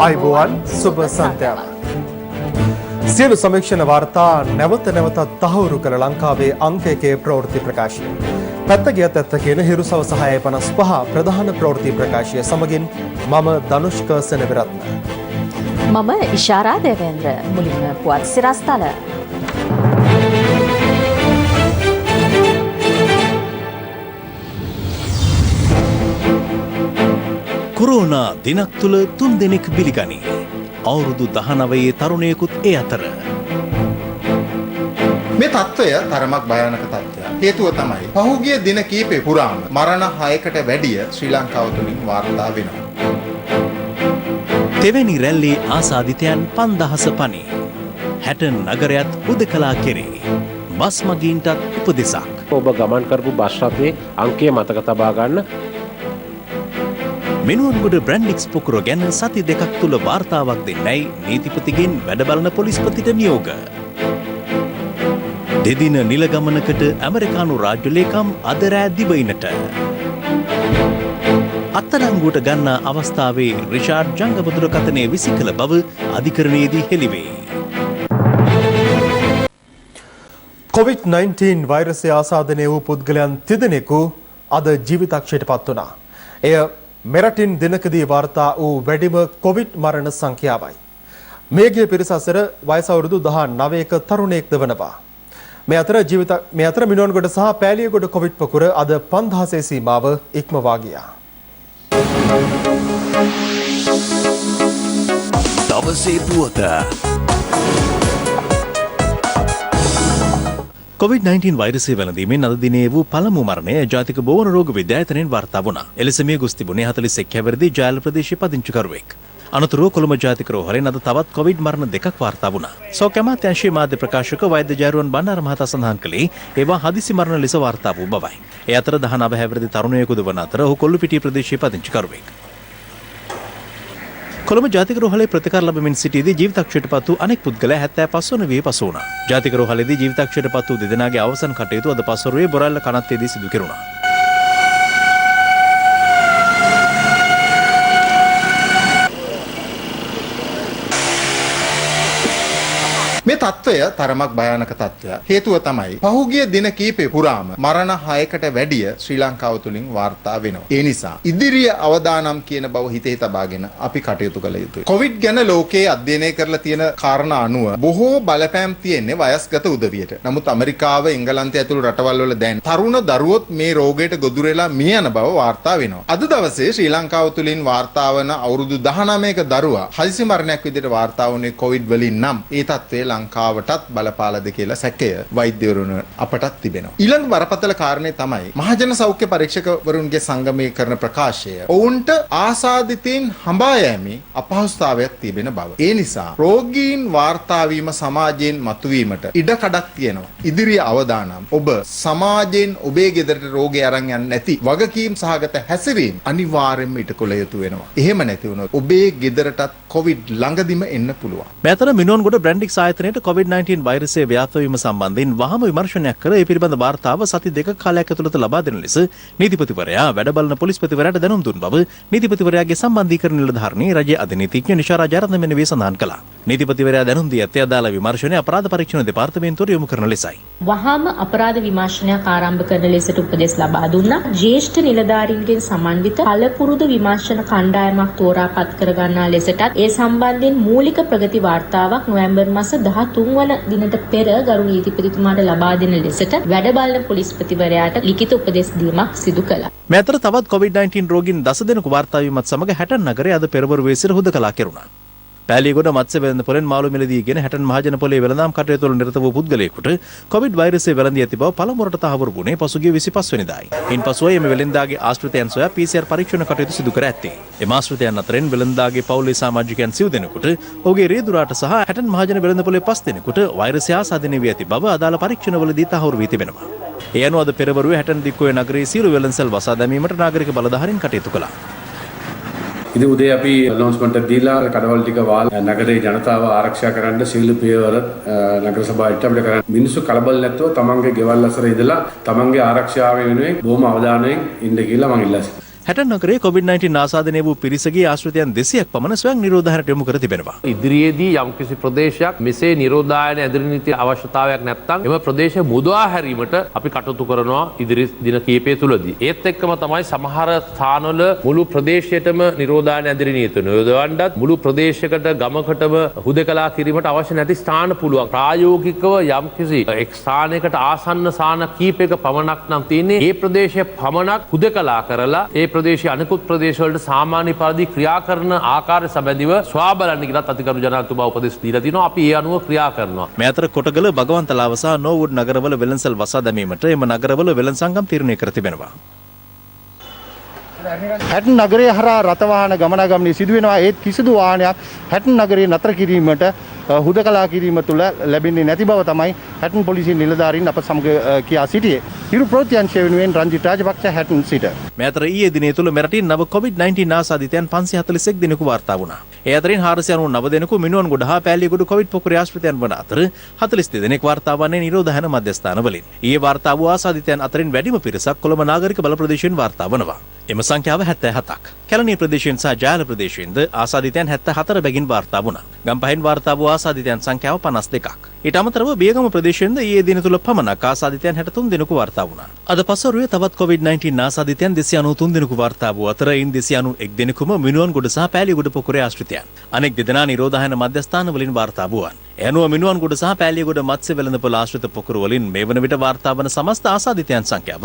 අයිබෝවන් සුබ සන්ධ්‍යාව. සියලු සමීක්ෂණ වාර්තා නැවත නැවතත් තහවුරු කළ ලංකාවේ අංක 1 ප්‍රවෘත්ති ප්‍රකාශය. පැත්ත ගියත් ඇත්ත කියන හිරු සවස 6:55 ප්‍රධාන ප්‍රවෘත්ති ප්‍රකාශය සමගින් මම ධනුෂ්ක සෙනවිරත්න. මම ඉෂාරා දේවේන්ද්‍ර. මුලින්ම පුවත් සිරස්තල. කොරෝනා දිනක් තුළ 3 දෙනෙක් බිලිගනී. අවුරුදු 19 තරුණයෙකුත් ඒ අතර. මේ තත්ත්වය තරමක් භයානක තත්ත්වයක්. හේතුව තමයි පහුගිය දින කීපේ පුරාම මරණ 6කට වැඩිය ශ්‍රී ලංකාව තුළින් වාර්තා වෙනවා. තෙවැනි රැල්ලේ ආසාදිතයන් 5000 පනි. 60 නගරයත් හුදකලා කෙරේ. බස් මගීන්ටත් උපදෙසක්. ඔබ ගමන් කරපු බස් රථයේ අංකය මතක තබා ගන්න. මෙනුවන්ගොඩ බ්‍රැන්ඩික්ස් පොකුර ගැන සති දෙකක් තුළ වාර්තාවක් දෙන්නයි නීතිපතිගෙන් වැඩබලන පොලිස්පතිට නියෝග. දෙදින නිල ගමනකට ඇමරිකානු රාජ්‍ය ලේකම් අද රෑ දිවයිනට. අත්අඩංගුවට ගන්නා අවස්ථාවේ රිෂාඩ් ජංගමදුරකථනය විසිකළ බව අධිකරණයේදී හෙළිවේ. COVID-19 වෛරසය ආසාදනය වූ පුද්ගලයන් 3 දෙනෙකු අද ජීවිතක්ෂයට පත් වුණා. එය මෙරටින් දිනකදී වාර්තා වූ වැඩිම කොවිඩ් මරණ සංඛ්‍යාවයි. මේගිය පිරිස අතර වයස අවුරුදු 19ක තරුණයෙක්ද වනවා. මේ අතර මිනුවන්ගොඩ සහ පෑලියගොඩ කොවිඩ් පොකුර අද 5000 සීමාව ඉක්මවා ගියා. දවසේ පුවත. COVID-19 වෛරසය වැළඳීමෙන් අද දිනේ වූ පළමු මරණය ජාතික බෝවන රෝග විද්‍යායතනයෙන් වාර්තා වුණා. එලෙස මිය ගොස් තිබුණේ 41 හැවිරිදි ජාල ප්‍රදේශයේ පදිංචිකරුවෙක්. අනතුරුව කොළඹ ජාතික රෝහලෙන් අද තවත් කොවිඩ් මරණ දෙකක් වාර්තා වුණා. සෞඛ්‍ය අමාත්‍යාංශයේ මාධ්‍ය ප්‍රකාශක වෛද්‍ය ජයරුවන් බණ්ඩාර මහතා සඳහන් කළේ ඒවා හදිසි මරණ ලෙස වාර්තා වූ බවයි. ඒ අතර 19 හැවිරිදි තරුණයෙකුද වන අතර ඔහු කොල්ලුපිටිය ප්‍රදේශයේ පදිංචිකරුවෙක්. කොළඹ ජාතික රෝහලේ ප්‍රතිකාර ලැබමින් සිටියේදී ජීවිතක්ෂයට පත් වූ අනෙක් පුද්ගලයා 75 වන වියේ පසු වුණා. ජාතික රෝහලේදී ජීවිතක්ෂයට පත් වූ දෙදෙනාගේ අවසන් කටයුතු අද පස්වරුවේ බොරැල්ල කනත්තේදී සිදු කෙරුණා. මේ තත්ත්වය තරමක් භයානක තත්ත්වයක්. හේතුව තමයි පහුගිය දින කීපේ පුරාම මරණ 6කට වැඩිය ශ්‍රී ලංකාව තුළින් වාර්තා වෙනවා. ඒ නිසා ඉදිරිය අවදානම් කියන බව හිතේ තබාගෙන අපි කටයුතු කළ යුතුයි. කොවිඩ් ගැන ලෝකයේ අධ්‍යයනය කරලා තියෙන කාරණා අනුව බොහෝ බලපෑම් තියෙන්නේ වයස්ගත උදවියට. නමුත් ඇමරිකාව, එංගලන්තය ඇතුළු රටවල් වල දැන් තරුණ දරුවොත් මේ රෝගයට ගොදුරු වෙලා මිය යන බව වාර්තා වෙනවා. අද දවසේ ශ්‍රී ලංකාව තුළින් වාර්තා වන අවුරුදු 19ක දරුවා හදිසි මරණයක් විදිහට වාර්තා වුණේ කොවිඩ් වලින් නම් ඒ තත්ත්වය ලංකාවටත් බලපාලද කියලා සැකය වෛද්‍යවරුන් අපටත් තිබෙනවා. ඊළඟ බරපතල කාරණේ තමයි මහජන සෞඛ්‍ය පරීක්ෂකවරුන්ගේ සංගමයේ කරන ප්‍රකාශය. ඔවුන්ට ආසාදිතයින් හඹා යෑමේ අපහසුතාවයක් තිබෙන බව. ඒ නිසා රෝගීන් වාර්තා වීම සමාජයෙන් මතුවීමට ඉඩ කඩක් තියෙනවා. ඉදිරිය අවදානම් ඔබ සමාජයෙන් ඔබේ ගෙදරට රෝගය අරන් යන්නේ නැති වගකීම් සහගත හැසිරීම අනිවාර්යයෙන්ම ඉටකොළ යුතු වෙනවා. එහෙම නැති වුණොත් ඔබේ ගෙදරටත් කොවිඩ් ළඟදිම එන්න පුළුවන්. මේ අතර මිනුවන්ගොඩ බ්‍රැන්ඩික්ස් ආයතනයට COVID-19 වෛරසය ව්‍යාප්ත වීම සම්බන්ධයෙන් වහම විමර්ශනයක් කර ඒ පිළිබඳ වාර්තාව සති දෙක කාලයක් ඇතුළත ලබා දෙන ලෙස නීතිපතිවරයා වැඩබලන පොලිස්පතිවරයාට දැනුම් දුන් බව නීතිපතිවරයාගේ සම්බන්ධීකරණ නිලධාරණී රජයේ අධිනීතිඥ නිෂාරා ජයරත්න මෙනවේ සඳහන් කළා. නීතිපතිවරයා දැනුම් දී ඇත්තේ අදාළ විමර්ශනය අපරාධ පරීක්ෂණ දෙපාර්තමේන්තුවට යොමු කරන ලෙසයි. වහාම අපරාධ විමර්ශනයක් ආරම්භ කරන ලෙසට උපදෙස් ලබා දුන්නා. ජ්‍යෙෂ්ඨ නිලධාරීන්ගෙන් සමන්විත පළපුරුදු විමර්ශන කණ්ඩායමක් තෝරාපත් කර ගන්නා ලෙසටත් ඒ සම්බන්ධයෙන් මූලික ප්‍රගති වාර්තාවක් නොවැම්බර් මාස 13 වන දිනට පෙර ගරු නීතිපතිතුමාට ලබා දෙන ලෙසට වැඩබලන පොලිස්පතිවරයාට ලිඛිත උපදෙස් දීමක් සිදු කළා. මේ අතර තවත් COVID-19 රෝගීන් 10 දෙනෙකු වාර්තා වීමත් සමග 60 නගරයේ අද පෙරවරුවේ සිට හුදකලා කෙරුණා. පෑලියගොඩ මත්ස්‍ය වෙළඳ පොලෙන් මාළු මිලදී ගෙන 60 මහජන පොලේ වෙළඳාම් කටයුතු වල නිරත වූ පුද්ගලයෙකුට කොවිඩ් වෛරසය වැළඳී ඇති බව පළමුවරට තහවුරු වුණේ පසුගිය 25 වෙනිදායි. ඉන්පසුව එම වෙළෙන්දාගේ ආශ්‍රිතයන් සොයා PCR පරීක්ෂණ කටයුතු සිදු කර ඇත්තේ. එම ආශ්‍රිතයන් අතරින් වෙළෙන්දාගේ පවුලේ සමාජිකයන් 90 දෙනෙකුට, ඔහුගේ රියදුරාට සහ 60 මහජන වෙළඳ පොලේ 5 දෙනෙකුට වෛරසය ආසාදනය වී ඇති බව අදාළ පරීක්ෂණවලදී තහවුරු වී තිබෙනවා. ඒ අනුව අද පෙරවරුවේ 60 දික්කෝය නගරයේ සියලු වෙළඳසල් වසා දැමීමට නාගරික බලධාරීන් කටයුතු කළා. ඉතින් උදේ අපි අනවුන්ස්මන්ට් එක දීලා කඩවල් ටික වාල් නගරේ ජනතාව ආරක්ෂා කරන්න සියලු පියවර නගර සභාවට අපිට කරන්න. මිනිස්සු කලබල නැතුව තමන්ගේ ගෙවල් අසර ඉඳලා තමන්ගේ ආරක්ෂාව වෙනුවෙන් බොහොම අවධානයෙන් ඉන්න කියලා මම ඉල්ලා සිටිනවා. හැටන් නගරයේ COVID-19 ආසාදනය වූ පිරිසගේ ආශ්‍රිතයන් 200ක් පමණ ස්වයං නිරෝධායනයට යොමු කර තිබෙනවා. ඉදිරියේදී යම්කිසි ප්‍රදේශයක් මෙසේ නිරෝධායන ඇදිරි නීති අවශ්‍යතාවයක් නැත්නම් එම ප්‍රදේශය මුදවා හැරීමට අපි කටයුතු කරනවා ඉදිරි දින කිහිපය තුලදී. ඒත් එක්කම තමයි සමහර ස්ථානවල මුළු ප්‍රදේශයටම නිරෝධායන ඇදිරි නීති යොදවන්නත් මුළු ප්‍රදේශයකට ගමකටම හුදකලා කිරීමට අවශ්‍ය නැති ස්ථාන පුළුවන්. ප්‍රායෝගිකව යම්කිසි එක් ස්ථානයකට ආසන්න ස්ථාන කීපයක පමණක් නම් තියෙන්නේ. ඒ ප්‍රදේශය පමණක් හුදකලා කරලා ඒ ප්‍රදේශයේ අනිකුත් ප්‍රදේශවලට සාමාන්‍ය පරිදි ක්‍රියා කරන ආකාරය සම්බන්ධව සොයා බලන්න කියලා අතිගරු ජනාධිපතිතුමා උපදෙස් දීලා තිනවා. අපි ඒ අනුව ක්‍රියා කරනවා. මේ අතර කොටගල භගවන්තලාව සහ නෝවුඩ් නගරවල වෙළඳසල් වසා දැමීමට එම නගරවල වෙළඳ සංගම් තීරණය කර තිබෙනවා. හැටන් නගරය හරහා රථ වාහන ගමනාගමනය සිදු වෙනවා. ඒත් කිසිදු වාහනයක් හැටන් නගරයේ නතර කිරීමට හුදකලා කිරීම තුළ ලැබෙන්නේ නැති බව තමයි හැටන් පොලිසිය නිලධාරීන් අප සමග කියා සිටියේ. හිරු ප්‍රෝත්‍යංශය වෙනුවෙන් රංජිත් රාජපක්ෂ හැටන් සිට. මේ අතර ඊයේ දිනේ තුල මෙරටින් නව COVID-19 ආසාදිතයන් 541 දිනක වාර්තා වුණා. ඒ අතරින් 499 දෙනෙකු මිනුවන්ගොඩ හා පෑලියගොඩ COVID පොකුරේ ආශ්‍රිතයන් වන අතර 42 දෙනෙක් වාර්තා වන්නේ නිරෝධායන මධ්‍යස්ථානවලින්. ඊයේ වාර්තා වූ ආසාදිතයන් අතරින් වැඩිම පිරිසක් කොළඹ නාගරික බල ප්‍රදේශයෙන් වාර්තා වනවා. එම සංඛ්‍යාව 77ක්. කැලණිය ප්‍රදේශයෙන් සහ ජාල ප්‍රදේශයෙන්ද ආසාදිතයන් 74 බැගින් වාර්තා වුණා. ගම්පහෙන් වාර්තා වූ ආසාදිතයන් සංඛ්‍යාව 52ක්. ඊට අමතරව බියගම ප්‍රදේශයෙන්ද ඊයේ දින තුල පමණක් ආසාදිතයන් 63 දෙනෙකු වාර්තා වුණා. අද පසුරුවේ තවත් COVID-19 ආසාදිතයන් 293 දෙනෙකු වාර්තා වූ අතර ඉන් 291 දෙනෙකුම මිනුවන්ගොඩ සහ පෑලියගොඩ පොකුරේ ආශ්‍රිතයන්. අනෙක් දෙදෙනා නිරෝධායන මධ්‍යස්ථාන වලින් වාර්තා වූවන්. එනුව මිනුවන්ගොඩ සහ පෑලියගොඩ මත්ස්‍ය වෙළඳපොළ ආශ්‍රිත පොකුර වලින් මේ වන විට වාර්තා වන සමස්ත ආසාදිතයන් සංඛ්‍යාව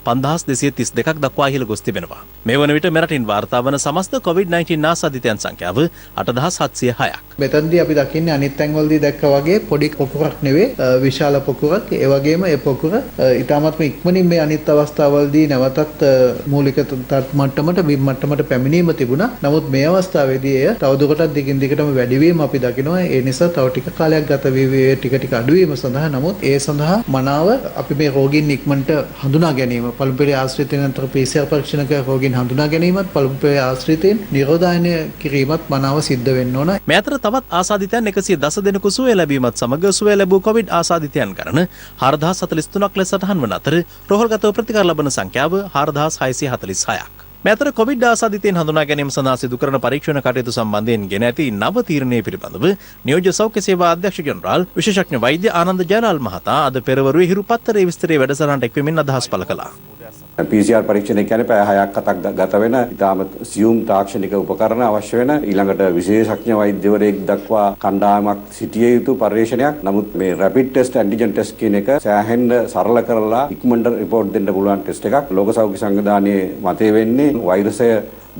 5232ක් දක්වා ඉහළ ගොස් තිබෙනවා. මේ වන විට මෙරටින් වාර්තා වන සමස්ත COVID-19 ආසාදිතයන් සංඛ්‍යාව 8706ක්. මෙතනදී අපි දකින්නේ අනිත් තැන්වලදී දැක්කා වගේ පොඩි පොකුරක් නෙවෙයි විශාල පොකුරක්. ඒ වගේම ඒ පොකුර ඊටාත්ම ඉක්මනින් මේ අනිත් අවස්ථාවවලදී නැවතත් මූලික මට්ටමට බිම් මට්ටමට පැමිණීම තිබුණා. නමුත් මේ අවස්ථාවේදී එය තවදුරටත් දිගින් දිගටම වැඩි වීම අපි දකිනවා. ඒ නිසා තව ටික කාලයක් ගත වී ටික ටික අඩුවීම සඳහා නමුත් ඒ සඳහා මනාව අපි මේ රෝගීන් ඉක්මනට හඳුනා ගැනීම පළමුපිරේ ආශ්‍රිතයන් අතර PCR පරීක්ෂණක රෝගීන් හඳුනා ගැනීමත් පළමුපිරේ ආශ්‍රිතයන් නිරෝධායනය කිරීමත් මනාව සිද්ධ වෙන්න ඕන. මේ අතර තවත් ආසාදිතයන් 110 දෙනෙකු සුවය ලැබීමත් සමග සුවය ලැබූ COVID ආසාදිතයන් ගණන 4043ක් ලෙස සටහන් වන අතර රෝහල්ගතව ප්‍රතිකාර ලබන සංඛ්‍යාව 4646ක්. මේ අතර COVID ආසාදිතයන් හඳුනා ගැනීම සඳහා සිදු කරන පරීක්ෂණ කටයුතු සම්බන්ධයෙන් ගෙන ඇති නව තීරණය පිළිබඳව නියෝජ්‍ය සෞඛ්‍ය සේවා අධ්‍යක්ෂ ජෙනරාල් විශේෂඥ වෛද්‍ය ආනන්ද ජයලාල් මහතා අද පෙරවරුවේ හිරු පත්තරේ විස්තරයේ වැඩසටහනට එක්වෙමින් අදහස් පළ කළා. PCR පරීක්ෂණය කියන්නේ පැය 6ක් 7ක් ගත වෙන ඉතාම සියුම් තාක්ෂණික උපකරණ අවශ්‍ය වෙන ඊළඟට විශේෂඥ වෛද්‍යවරයෙක් දක්වා කණ්ඩායමක් සිටිය යුතු පරීක්ෂණයක්. නමුත් මේ රැපිඩ් ටෙස්ට් ඇන්ටිජන් ටෙස්ට් කියන එක සෑහෙන්න සරල කරලා ඉක්මනට රිපෝට් දෙන්න පුළුවන් ටෙස්ට් එකක්. ලෝක සෞඛ්‍ය සංවිධානයේ මතය වෙන්නේ වෛරසය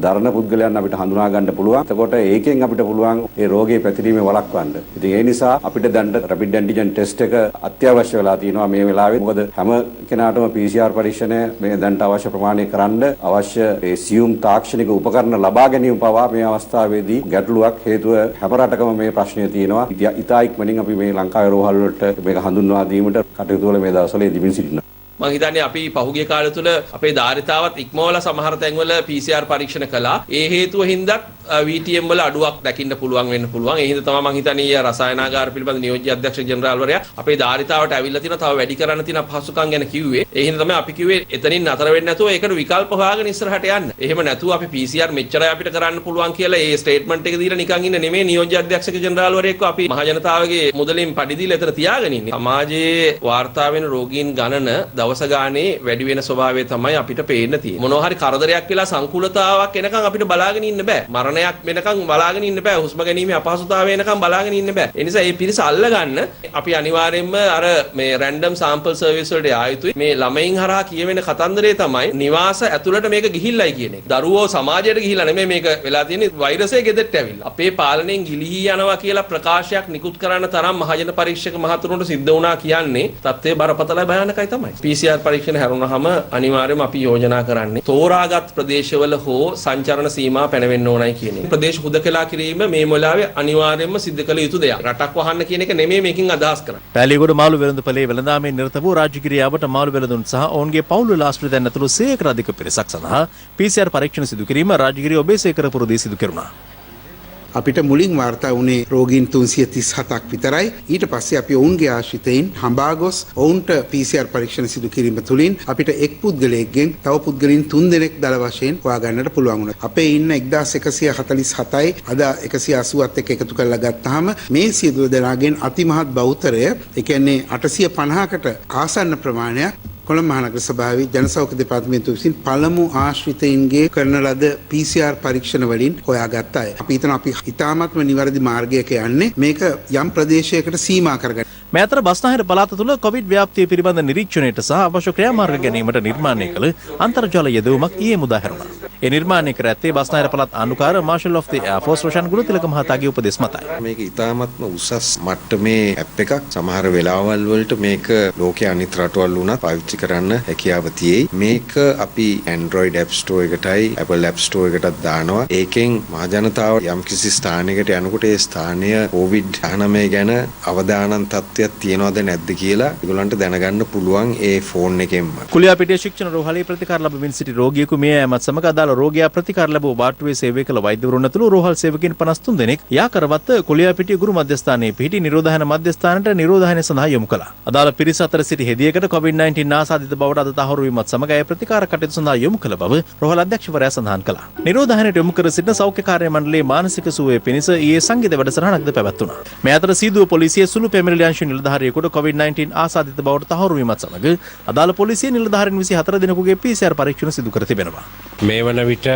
දරණ පුද්ගලයන් අපිට හඳුනා ගන්න පුළුවන්. එතකොට ඒකෙන් අපිට පුළුවන් ඒ රෝගේ පැතිරීම වළක්වන්න. ඉතින් ඒ නිසා අපිට දැන් රැපිඩ් ඇන්ටිජන් ටෙස්ට් එක අත්‍යවශ්‍ය වෙලා තියෙනවා මේ වෙලාවේ. මොකද හැම කෙනාටම PCR පරීක්ෂණය මේ දැන්ට අවශ්‍ය ප්‍රමාණය කරන්න අවශ්‍ය ඒ සියුම් තාක්ෂණික උපකරණ ලබා ගැනීම පවා මේ අවස්ථාවේදී ගැටලුවක් හේතුව හැම රටකම මේ ප්‍රශ්නය තියෙනවා. ඉතා ඉක්මනින් අපි මේ ලංකාවේ රෝහල් වලට මේක හඳුන්වා දීමට කටයුතු වල මේ දවස්වල යෙදමින් සිටිනවා. මම හිතන්නේ අපි පහුගිය කාලය තුල අපේ ධාරිතාවත් ඉක්මවලා සමහර තැන්වල PCR පරීක්ෂණ කළා. ඒ හේතුව හින්දා VTM වල අඩුවක් දකින්න පුළුවන් වෙන්න පුළුවන්. ඒ හින්දා තමයි මම හිතන්නේ රසායනාගාර පිළිබඳ නියෝජ්‍ය අධ්‍යක්ෂ ජෙනරාල්වරයා අපේ ධාරිතාවට ඇවිල්ලා තියෙනවා තව වැඩි කරන්න තියෙන අපහසුකම් ගැන කිව්වේ. ඒ හින්දා තමයි අපි කිව්වේ එතනින් නතර වෙන්නේ නැතුව ඒකට විකල්ප හොයාගෙන ඉස්සරහට යන්න. එහෙම නැතුව අපි PCR මෙච්චරයි අපිට කරන්න පුළුවන් කියලා ඒ ස්ටේට්මන්ට් එක දීලා නිකන් ඉන්න නෙමෙයි නියෝජ්‍ය අධ්‍යක්ෂක ජෙනරාල්වරයෙක්ව අපි මහ ජනතාවගේ මුදලින් පඩි දීලා එතන තියාගෙන ඉන්නේ. සමාජයේ වාර්තා වෙන රෝගීන් ගණන දවස ගානේ වැඩි වෙන ස්වභාවය තමයි අපිට පේන්න තියෙන්නේ. මොනවා හරි කරදරයක් වෙලා සංකූලතාවක් එනකන් අපිට බලාගෙන ඉන්න බෑ. මරණයක් වෙනකන් බලාගෙන ඉන්න බෑ. හුස්ම ගැනීමේ අපහසුතාවය එනකන් බලාගෙන ඉන්න බෑ. ඒ නිසා මේ පිරිස අල්ලගන්න අපි අනිවාර්යයෙන්ම අර මේ රැන්ඩම් සාම්පල් සර්විස් වලට ආ යුතුයි. මේ ළමයින් හරහා කියවෙන කතන්දරේ තමයි නිවාස ඇතුළට මේක ගිහිල්ලයි කියන එක. දරුවෝ සමාජයට ගිහිල්ලා නෙමෙයි මේක වෙලා තියෙන්නේ වෛරසය ගෙදරට ඇවිල්ලා. අපේ පාලනයෙන් ගිලිහී යනවා කියලා ප්‍රකාශයක් නිකුත් කරන්න තරම් මහජන පරීක්ෂක මහතුරුන්ට සිද්ධ වුණා කියන්නේ තත්ත්වය බරපතලයි භයානකයි තමයි. PCR පරීක්ෂණ හැරුණාම අනිවාර්යයෙන්ම අපි යෝජනා කරන්නේ තෝරාගත් ප්‍රදේශවල හෝ සංචරණ සීමා පැනවෙන්න ඕනයි කියන එක. ප්‍රදේශ හුදකලා කිරීම මේ මොලාවේ අනිවාර්යයෙන්ම සිද්ධ කළ යුතු දෙයක්. රටක් වහන්න කියන එක නෙමෙයි මේකෙන් අදහස් කරන්නේ. පෑලියගොඩ මාළු වෙළඳපොලේ වෙළඳාමේ නිරත වූ රාජගිරියාවට මාළු වෙළඳුන් සහ ඔවුන්ගේ පවුල් වල ආශ්‍රිතයන් ඇතුළු 100කට අධික පිරිසක් සඳහා PCR පරීක්ෂණ සිදු කිරීම රාජගිරිය ඔබේසේකර පුරදී සිදු කෙරුණා. අපිට මුලින් වාර්තා වුණේ රෝගීන් 337ක් විතරයි. ඊට පස්සේ අපි ඔවුන්ගේ ආශ්‍රිතයින් හඹා ගොස් ඔවුන්ට PCR පරීක්ෂණ සිදු කිරීම තුළින් අපිට එක් පුද්ගලයෙක්ගෙන් තව පුද්ගලයන් 3 දෙනෙක් දල වශයෙන් හොයාගන්නට පුළුවන් වුණා. අපේ ඉන්න 1147යි අද 180ත් එක්ක එකතු කරලා ගත්තාම මේ සියලු දෙනාගෙන් අතිමහත් බහුතරය ඒ කියන්නේ 850කට ආසන්න ප්‍රමාණයක් කොළඹ මහනගර සභාවේ ජනසෞඛ්‍ය දෙපාර්තමේන්තුව විසින් පළමු ආශ්‍රිතයින්ගේ කරන ලද PCR පරීක්ෂණ වලින් හොයාගත්ත අය. අපි හිතන අපි ඉතාමත්ම නිවැරදි මාර්ගයක යන්නේ මේක යම් ප්‍රදේශයකට සීමා කරගන්න. මේ අතර බස්නාහිර පළාත තුළ කොවිඩ් ව්‍යාප්තිය පිළිබඳ නිරීක්ෂණයට සහ අවශ්‍ය ක්‍රියාමාර්ග ගැනීමට නිර්මාණය කළ අන්තර්ජාල යෙදවීමක් ඊයේ මුදා හැරුණා. ඒ නිර්මාණය කර ඇත්තේ බස්නාහිර පළාත් ආණ්ඩුකාර මාෂල් ඔෆ් දී එයාර් ෆෝස් රොෂන් ගුණතිලක මහතාගේ උපදෙස් මතයි. මේක ඉතාමත්ම උසස් මට්ටමේ ඇප් එකක්. සමහර වෙලාවල් වලට මේක ලෝකයේ අනිත් රටවල් වුණත් පාවිච්චි කරන්න හැකියාව තියෙයි. මේක අපි Android App Store එකටයි Apple App Store එකටත් දානවා. ඒකෙන් මහජනතාව යම්කිසි ස්ථානයකට යනකොට ඒ ස්ථානය COVID-19 ගැන අවදානම් තත්ත්වයක් තියනවද නැද්ද කියලා ඒගොල්ලන්ට දැනගන්න පුළුවන් ඒ ෆෝන් එකෙන්ම. කුලියාපිටිය ශික්ෂණ රෝහලේ ප්‍රතිකාර ලැබමින් සිටි රෝගියෙකු මේ ඇමත් සමග අදාළ රෝගියා ප්‍රතිකාර ලැබුව වාට්ටුවේ සේවය කළ වෛද්‍යවරුන් ඇතුළු රෝහල් සේවකයන් 53 දෙනෙක් යාකරවත්ත කුලියාපිටිය ගුරු මධ්‍යස්ථානයේ පිහිටි නිරෝධායන මධ්‍යස්ථානට නිරෝධායන සඳහා යොමු කළා. අදාළ පිරිස අතර සිටි හෙදියකට COVID-19 ආසාදිත බවට අද තහවුරු වීමත් සමග අය ප්‍රතිකාර කටයුතු සඳහා යොමු කළ බව රෝහල් අධ්‍යක්ෂවරයා සඳහන් කළා. නිරෝධායනයට යොමු කර සිටින සෞඛ්‍ය කාර්ය මණ්ඩලයේ මානසික සුවය පිණිස ඊයේ සංගීත වැඩසටහනක්ද පැවැත්වුණා. මේ අතර සීදුව පොලිසිය සුළු පැමිණිලි අංශ නිලධාරියෙකුට COVID-19 ආසාදිත බවට තහවුරු වීමත් සමග අදාළ පොලිසිය නිලධාරීන් 24 දෙනෙකුගේ PCR පරීක්ෂණ සිදු කර තිබෙනවා. මේ වන විට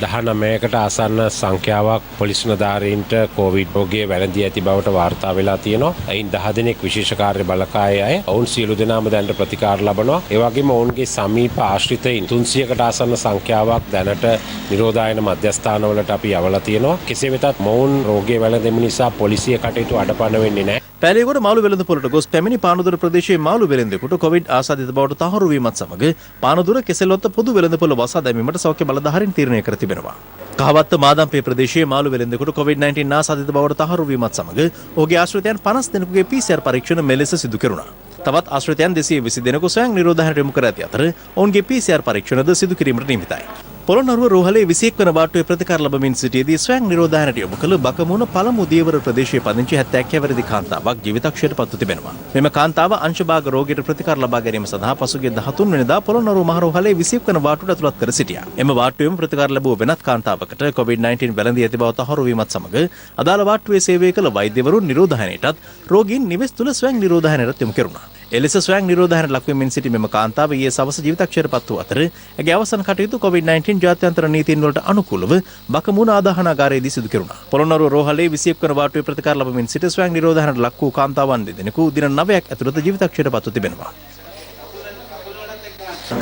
19කට ආසන්න සංඛ්‍යාවක් පොලිස් නිලධාරීන්ට කොවිඩ් රෝගය වැළඳී ඇති බවට වාර්තා වෙලා තියෙනවා. එයින් 10 දෙනෙක් විශේෂ කාර්ය බලකායේ අය. ඔවුන් සියලු දෙනාම දැනට ප්‍රතිකාර ලබනවා. ඒ වගේම ඔවුන්ගේ සමීප ආශ්‍රිතයින් 300කට ආසන්න සංඛ්‍යාවක් දැනට නිරෝධායන මධ්‍යස්ථානවලට අපි යවලා තියෙනවා. කෙසේ වෙතත් මොවුන් රෝගය වැළඳීම නිසා පොලිසිය කටයුතු අඩපණ වෙන්නේ නැහැ. පැලියගොඩ මාළු වෙළඳපොළට ගොස් පැමිණි පානදුර ප්‍රදේශයේ මාළු වෙළෙන්දෙකුට කොවිඩ් ආසාදිත බවට තහවුරු වීමත් සමග පානදුර කෙසෙල්වත්ත පොදු වෙළඳපොළ වසා දැමීමට සෞඛ්‍ය බලධාරීන් තීරණය කර තිබෙනවා. කහවත්ත මාදම්පේ ප්‍රදේශයේ මාළු වෙළෙන්දෙකුට COVID-19 ආසාදිත බවට තහවුරු වීමත් සමග ඔහුගේ ආශ්‍රිතයන් 50 දෙනෙකුගේ PCR පරීක්ෂණ මෙලෙස සිදු කෙරුණා. තවත් ආශ්‍රිතයන් 220 දෙනෙකු ස්වයං නිරෝධායනයට යොමු කර ඇති අතර ඔවුන්ගේ PCR පරීක්ෂණද සිදු කිරීමට නියමිතයි. පොළොන්නරුව රෝහලේ 21 වන වාට්ටුවේ ප්‍රතිකාර ලැබමින් සිටියේදී ස්වයං නිරෝධායනයට යොමු කළ බකමුණ පළමු දියවර ප්‍රදේශයේ පදිංචි 71 වැරදි කාන්තාවක් ජීවිතක්ෂයට පත්ව තිබෙනවා. මෙම කාන්තාව අංශභාග රෝගයට ප්‍රතිකාර ලබා ගැනීම සඳහා පසුගිය 13 වෙනිදා පොළොන්නරුව මහ රෝහලේ 21 වන වාට්ටුවට ඇතුළත් කර සිටියා. එම වාට්ටුවේම ප්‍රතිකාර ලැබුව වෙනත් කාන්තාවකට COVID-19 වැළඳී ඇති බව තහවුරු වීමත් සමග අදාළ වාට්ටුවේ සේවය කළ වෛද්‍යවරුන් නිරෝධායනයටත් රෝගීන් නිවෙස් තුළ ස්වයං නිරෝධායනයට යොමු කෙරුණා. එලෙස ස්වයං නිරෝධායනයට ලක්වෙමින් සිටි මෙම කාන්තාව ඊයේ සවස ජීවිතක්ෂයට පත් වූ අතර ඇගේ අවසන් කටයුතු COVID-19 ජාත්‍යන්තර නීතීන් වලට අනුකූලව බකමුණ ආදාහනාගාරයේදී සිදු කෙරුණා. පොළොන්නරුව රෝහලේ 21 වන වාට්ටුවේ ප්‍රතිකාර ලැබමින් සිට ස්වයං නිරෝධායනයට ලක් වූ කාන්තාවන් දෙදෙනෙකු දින 9ක් ඇතුළත ජීවිතක්ෂයට පත්ව තිබෙනවා.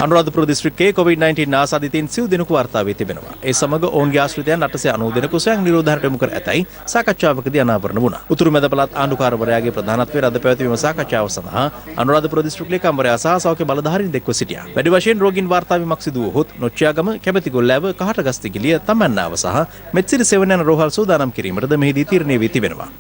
අනුරාධපුර දිස්ත්‍රික්කයේ COVID-19 ආසාදිතයින් සිව් දෙනෙකු වාර්තා වී තිබෙනවා. ඒ සමග ඔවුන්ගේ ආශ්‍රිතයන් 890 දෙනෙකු ස්වයං නිරෝධායනයට යොමු කර ඇතැයි සාකච්ඡාවකදී අනාවරණ වුණා. උතුරු මැද පළාත් ආණ්ඩුකාරවරයාගේ ප්‍රධානත්වයෙන් අද පැවති විම සාකච්ඡාව සඳහා අනුරාධපුර දිස්ත්‍රික් ලේකම්වරයා සහ සෞඛ්‍ය බලධාරීන් දෙක්ව සිටියා. වැඩි වශයෙන් රෝගීන් වාර්තා වීමක් සිදු වූහොත් නොච්චියාගම, කැබැතිගොල්ලෑව, කහටගස්තිගිලිය, තමන්නාව සහ මෙත්සිරි සෙවණ යන රෝහල් සූදානම් කිරීමටද මෙහිදී තීරණය වී තිබෙනවා.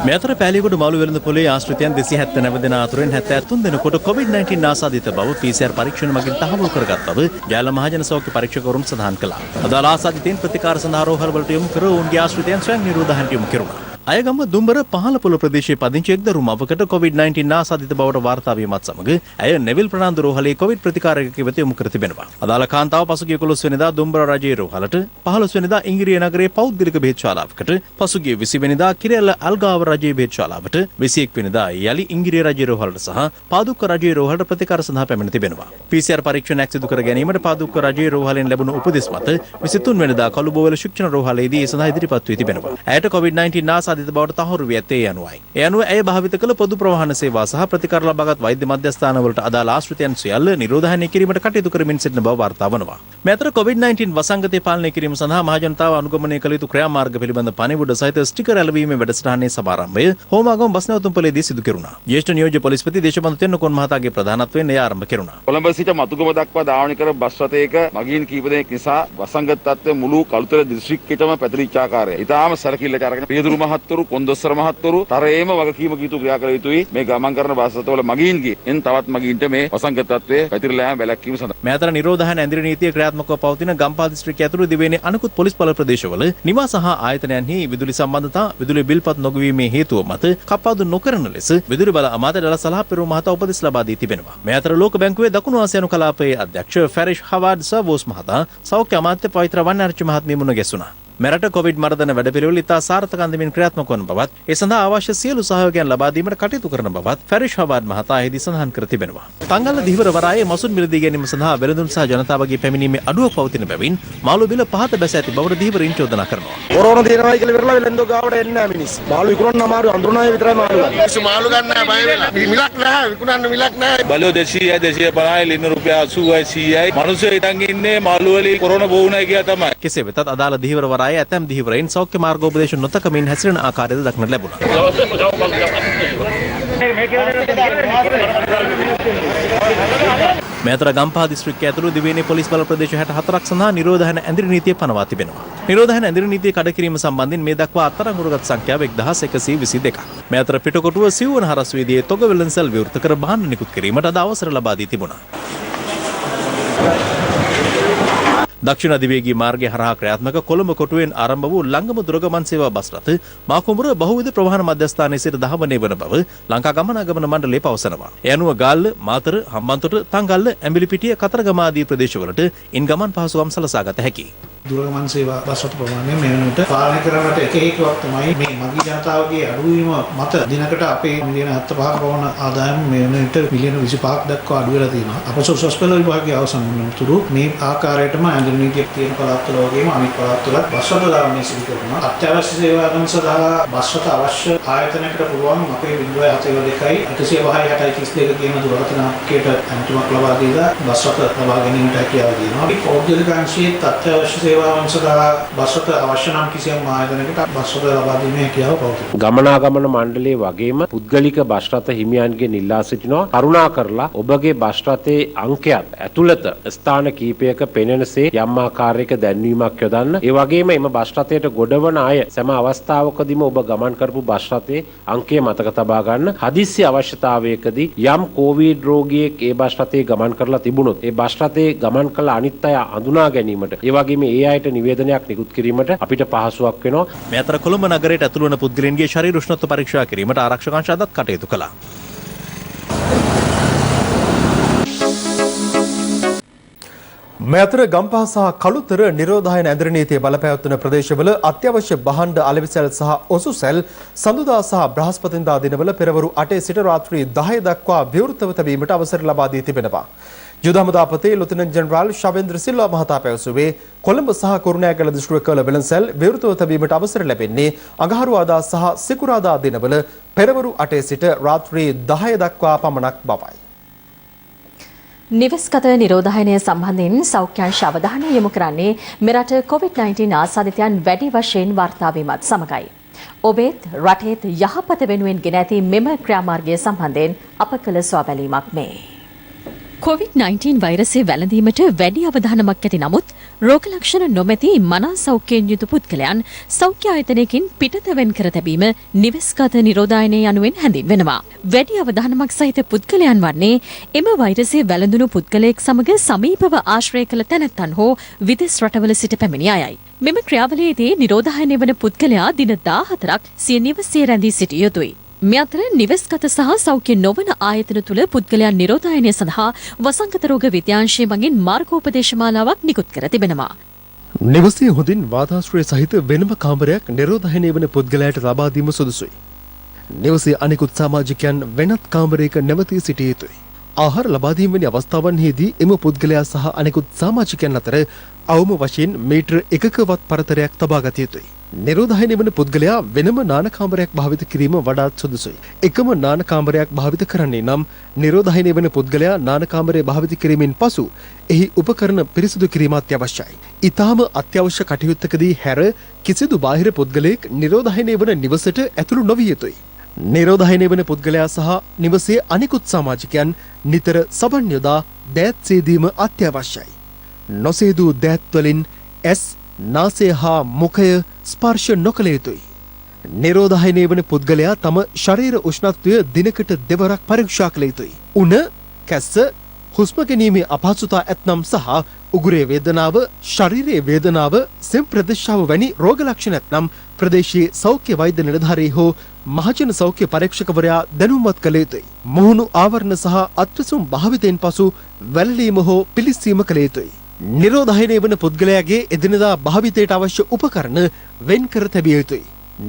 මේ අතර පැලියගොඩ මාළු වෙළඳපොලේ ආශ්‍රිතයන් 279 දෙනා අතුරින් 73 දෙනෙකුට COVID-19 ආසාදිත බව PCR පරීක්ෂණ මගින් තහවුරු කරගත් බව ජාල මහජන සෞඛ්‍ය පරීක්ෂකවරුන් සඳහන් කළා. අදාළ ආසාදිතයින් ප්‍රතිකාර සඳහා රෝහල් වලට යොමු කර ඔවුන්ගේ ආශ්‍රිතයන් ස්වයං නිරෝධායනයට යොමු කෙරුණා. අයගම දුම්බර පහළපොළ ප්‍රදේශයේ පදිංචි එක් දරු මවකට COVID-19 ආසාදිත බවට වාර්තා වීමත් සමග ඇය නෙවිල් ප්‍රනාන්දු රෝහලේ කොවිඩ් ප්‍රතිකාරක වෙත යොමු කර තිබෙනවා. අදාළ කාන්තාව පසුගිය 11 වෙනිදා දුම්බර රජයේ රෝහලට, 15 වෙනිදා ඉංග්‍රීය නගරයේ පෞද්ගලික බෙහෙත් ශාලාවකට, පසුගිය 20 වෙනිදා කිරැල්ල අල්ගාව රජයේ බෙහෙත් ශාලාවට, 21 වෙනිදා යලි ඉංග්‍රීය රජයේ රෝහලට සහ පාදුක්ක රජයේ රෝහලට ප්‍රතිකාර සඳහා පැමිණ තිබෙනවා. PCR පරීක්ෂණයක් සිදු කර ගැනීමට පාදුක්ක රජයේ රෝහලෙන් ලැබුණු උපදෙස් මත 23 වෙනිදා කළුබෝවල ශික්ෂණ රෝහලේදී ඒ සඳහා ඉදිරිපත් වී තිබෙනවා. ඇයට COVID-19 ආසාදිත බවට තහවුරු ඒ අනුව ඇය භාවිත කළ පොදු ප්‍රවාහන සේවා සහ ප්‍රතිකාර ලබාගත් වෛද්‍ය මධ්‍යස්ථානවලට අදාළ ආශ්‍රිතයන් සියල්ල නිරෝධායනය කිරීමට කටයුතු කරමින් සිටින බව වාර්තා වනවා. මේ අතර COVID-19 වසංගතය පාලනය කිරීම සඳහා මහජනතාව අනුගමනය කළ යුතු ක්‍රියාමාර්ග පිළිබඳ පණිවුඩ සහිත ස්ටිකර් ඇලවීමේ වැඩසටහනේ සමාරම්භය හෝමාගම බස් නැවතුම්පොලේදී සිදු කෙරුණා. ජ්‍යෙෂ්ඨ නියෝජ්‍ය පොලිස්පති දේශබන්දු තෙන්නකෝන් මහතාගේ ප්‍රධානත්වයෙන් එය ආරම්භ කෙරුණා. කොළඹ සිට මතුගම දක්වා ධාවනය කර බස් රථයක මගීන් කීප දෙනෙක් නිසා වසංගත තත්ත්වය මුළු කළුතර දිස්ත්‍රික්කයටම පැතිරිච්ච ආකාරය. ඊටාම සැලකිල්ලට අරගෙන පියදුරු මහත් මහත්වරු කොන්දොස්තර මහත්වරු තරයේම වගකීමක යුතු ක්‍රියා කළ යුතුයි. මේ ගමන් කරන බස් රථවල මගීන්ගේ තවත් මගීන්ට මේ වසංගත තත්ත්වය පැතිරලා යාම වැළැක්වීම සඳහා මේ අතර නිරෝධායන ඇඳිරි නීතිය ක්‍රියාත්මකව පවතින ගම්පහ දිස්ත්‍රික්කය ඇතුළු දිවයිනේ අනෙකුත් පොලිස් බල ප්‍රදේශවල නිවාස සහ ආයතනයන්හි විදුලි සම්බන්ධතා විදුලි බිල්පත් නොගෙවීමේ හේතුව මත කප්පාදු නොකරන ලෙස විදුලි බල අමාත්‍ය ඩලා සලහ පෙරමුණු මහතා උපදෙස් ලබා දී තිබෙනවා. මේ අතර ලෝක බැංකුවේ දකුණු ආසියානු කලාපයේ අධ්‍යක්ෂ ෆැරිෂ් හවාඩ් සර්වෝස් මහතා සෞඛ්‍ය අමාත්‍ය පවිත්‍ර වන්නාරච්චි මහත්මිය මුණ ගැසුණා. මෙරට කොවිඩ් මර්ධන වැඩපිළිවෙල ඉතා සාර්ථක අන්දමින් ක්‍රියාත්මක වන බවත් ඒ සඳහා අවශ්‍ය සියලු සහයෝගයන් ලබා දීමට කටයුතු කරන බවත් ෆැරිෂ් හවාඩ් මහතා එහිදී සඳහන් කර තිබෙනවා. තංගල්ල දිවර වරායේ මසුන් මිලදී ගැනීම සඳහා වෙළඳුන් සහ ජනතාවගේ පැමිණීමේ අඩුවක් පවතින බැවින් මාළු බිල පහත බැස ඇති බවට දිවරින් චෝදනා කරනවා. කොරෝනා තියෙනවා කියලා ඉවරලා වෙළඳෝ ගාවට එන්නේ නැහැ මිනිස්සු. මාළු විකුණන්න අමාරු අඳුරනාය විතරයි මාළු ගන්න. මිනිස්සු මාළු ගන්න බය වෙලා. මිලක් නැහැ විකුණන්න මිලක් නැහැ. බලෝ 200යි 250යි ලින්න රුපියල් 80යි 100යි. මිනිස්සු හිටන් ඉන්නේ මාළු වලින් කොරෝනා බෝවුණයි කියලා තමයි. කෙසේ වෙතත් අදාළ දිවර වරායේ ඇතැම් දිවරයින් සෞඛ්‍ය මාර්ගෝපදේශ නොතකමින් හැසිරෙන ආකාරයද දක්නට ලැබුණා. මේ අතර ගම්පහ දිස්ත්‍රික්කය ඇතුළු දිවයිනේ පොලිස් බල ප්‍රදේශ 64ක් සඳහා නිරෝධායන ඇඳිරි නීතිය පනවා තිබෙනවා. නිරෝධායන ඇඳිරි නීතිය කඩ කිරීම සම්බන්ධයෙන් මේ දක්වා අත්අඩංගුවකට සංඛ්‍යාව 1122ක්. මේ අතර පිටකොටුව සිව්වන හරස් වීදියේ තොග වෙළඳසල් විවෘත කර භාණ්ඩ නිකුත් කිරීමට අද අවසර ලබා දී තිබුණා. දක්ෂිණ අධිවේගී මාර්ගය හරහා ක්‍රියාත්මක කොළඹ කොටුවෙන් ආරම්භ වූ ලංගම දුරගමන් සේවා බස් රථ මාකුඹුර බහුවිධ ප්‍රවාහන මධ්‍යස්ථානයේ සිට දහවනේ වන බව ලංකා ගමනාගමන මණ්ඩලය පවසනවා. ඒ අනුව ගාල්ල, මාතර, හම්බන්තොට, තංගල්ල, ඇඹිලිපිටිය, කතරගම ආදී ප්‍රදේශවලට ඉන් ගමන් පහසුකම් සලසා ගත හැකියි. දුරගමන් සේවා බස් රථ ප්‍රමාණය මේ වෙනකොට පාලනය කරන්නට එක හේතුවක් තමයි මේ මගී ජනතාවගේ අඩුවීම මත දිනකට අපේ මිලියන 75ක පමණ ආදායම මේ වෙනකොට මිලියන 25ක් දක්වා අඩු වෙලා තියෙනවා. අප සොසස් පෙළ විභාගයේ අවසන් වනතුරු මේ ආකාරයටම ඇඳිරි නීතියක් තියෙන පළාත්වල වගේම අනෙක් පළාත්වලත් බස් රථ ධාරණය සිදු කරනවා. අත්‍යවශ්‍ය සේවාවන් සඳහා බස් රථ අවශ්‍ය ආයතනයකට පුළුවන් අපේ 0.72 150 කියන දුරකථන අංකයට අන්තිමක් ලබා දීලා බස් රථ ලබා ගැනීමට හැකියාව දෙනවා. මේ පෞද්ගලික අංශයේ අත්‍යවශ්‍ය සේවාවන් සඳහා බස් රථ අවශ්‍ය නම් කිසියම් ආයතනයකට බස් රථ ලබා දීමේ හැකියාව පවතී. ගමනාගමන මණ්ඩලයේ වගේම පුද්ගලික බස් රථ හිමියන්ගෙන් ඉල්ලා සිටිනවා කරුණා කරලා ඔබගේ බස් රථයේ අංකයත් ඇතුළත ස්ථාන කීපයක පෙනෙනසේ යම් ආකාරයක දැන්වීමක් යොදන්න. ඒ වගේම එම බස් රථයට ගොඩවන අය සෑම අවස්ථාවකදීම ඔබ ගමන් කරපු බස් රථයේ අංකය මතක තබා ගන්න. හදිස්සි අවශ්‍යතාවයකදී යම් කොවිඩ් රෝගියෙක් ඒ බස් රථයේ ගමන් කරලා තිබුණොත් ඒ බස් රථයේ ගමන් කළ අනිත් අය හඳුනා ගැනීමට ඒ වගේම ඒ අයට නිවේදනයක් නිකුත් කිරීමට අපිට පහසුවක් වෙනවා. මේ අතර කොළඹ නගරයට ඇතුළු වන පුද්ගලයන්ගේ ශරීර උෂ්ණත්ව පරීක්ෂා කිරීමට ආරක්ෂක අංශ අදත් කටයුතු කළා. මේ අතර ගම්පහ සහ කළුතර නිරෝධායන ඇඳිරි නීතිය බලපෑවත්වන ප්‍රදේශවල අත්‍යවශ්‍ය භාණ්ඩ අලෙවිසැල් සහ ඔසුසැල් සඳුදා සහ බ්‍රහස්පතින්දා දිනවල පෙරවරු 8 සිට රාත්‍රී 10 දක්වා විවෘතව තැබීමට අවසර ලබා දී තිබෙනවා. යුද හමුදාපති ලෙෆ්ටිනන්ට් ජෙනරාල් ශවෙන්ද්‍ර සිල්වා මහතා පැවසුවේ කොළඹ සහ කුරුණෑගල දිස්ත්‍රික්කවල වෙළඳසැල් විවෘතව තැබීමට අවසර ලැබෙන්නේ අඟහරුවාදා සහ සිකුරාදා දිනවල පෙරවරු 8 සිට රාත්‍රී 10 දක්වා පමණක් බවයි. නිවෙස්ගත නිරෝධායනය සම්බන්ධයෙන් සෞඛ්‍යංශ අවධානය යොමු කරන්නේ මෙරට COVID-19 ආසාදිතයන් වැඩි වශයෙන් වාර්තා වීමත් සමගයි. ඔබේත් රටේත් යහපත වෙනුවෙන් ගෙන ඇති මෙම ක්‍රියාමාර්ගය සම්බන්ධයෙන් අප කළ සොයාබැලීමක් මේ. COVID-19 වෛරසය වැළඳීමට වැඩි අවධානමක් ඇති නමුත් රෝග ලක්ෂණ නොමැති මනා සෞඛ්‍යයෙන් යුතු පුද්ගලයන් සෞඛ්‍ය ආයතනයකින් පිටතවෙන් කර තැබීම නිවෙස්ගත නිරෝධායනය යනුවෙන් හැඳින්වෙනවා. වැඩි අවධානමක් සහිත පුද්ගලයන් වන්නේ එම වෛරසය වැළඳුණු පුද්ගලයෙක් සමග සමීපව ආශ්‍රය කළ තැනැත්තන් හෝ විදෙස් රටවල සිට පැමිණි අයයි. මෙම ක්‍රියාවලියේදී නිරෝධායනය වන පුද්ගලයා දින 14ක් සිය නිවසේ රැඳී සිටිය යුතුයි. මේ අතර නිවෙස්ගත සහ සෞඛ්‍ය නොවන ආයතන තුළ පුද්ගලයන් නිරෝධායනය සඳහා වසංගත රෝග විද්‍යාංශය මගින් මාර්ගෝපදේශමාලාවක් නිකුත් කර තිබෙනවා. නිවසේ හොඳින් වාතාශ්‍රය සහිත වෙනම කාමරයක් නිරෝධායනය වන පුද්ගලයාට ලබා දීම සුදුසුයි. නිවසේ අනෙකුත් සමාජිකයන් වෙනත් කාමරයක නැවතී සිටිය යුතුයි. ආහාර ලබා දීම වැනි අවස්ථාවන්හිදී එම පුද්ගලයා සහ අනෙකුත් සමාජිකයන් අතර අවම වශයෙන් මීටර 1කවත් පරතරයක් තබා ගත යුතුයි. නිරෝධායනය වන පුද්ගලයා වෙනම නාන කාමරයක් භාවිත කිරීම වඩාත් සුදුසුයි. එකම නාන කාමරයක් භාවිත කරන්නේ නම් නිරෝධායනය වන පුද්ගලයා නාන කාමරය භාවිත කිරීමෙන් පසු එහි උපකරණ පිරිසිදු කිරීම අත්‍යවශ්‍යයි. ඊටාම අත්‍යවශ්‍ය කටයුත්තකදී හැර කිසිදු බාහිර පුද්ගලයෙක් නිරෝධායනය වන නිවසට ඇතුළු නොවිය යුතුයි. නිරෝධායනය වන පුද්ගලයා සහ නිවසේ අනිකුත් සමාජිකයන් නිතර සබන් යොදා දෑත් සේදීම අත්‍යවශ්‍යයි. නොසේදූ දෑත් වලින් ඇස් නාසය හා මුඛය ස්පර්ශ නොකළ යුතුයි. නිරෝධායනය වන පුද්ගලයා තම ශරීර උෂ්ණත්වය දිනකට දෙවරක් පරීක්ෂා කළ යුතුයි. උණ, කැස්ස, හුස්ම ගැනීමේ අපහසුතා ඇතනම් සහ උගුරේ වේදනාව, ශරීරයේ වේදනාව, සෙම් ප්‍රදේශාව වැනි රෝග ලක්ෂණ ඇතනම් ප්‍රදේශීය සෞඛ්‍ය වෛද්‍ය නිලධාරී හෝ මහජන සෞඛ්‍ය පරීක්ෂකවරයා දැනුම්වත් කළ යුතුයි. මුහුණු ආවරණ සහ අත්විසුම් භාවිතයෙන් පසු වැළලීම හෝ පිළිස්සීම කළ යුතුයි. නිරෝධායනය වන පුද්ගලයාගේ එදිනදා භාවිතයට අවශ්‍ය උපකරණ වෙන් කර තැබිය යුතුයි.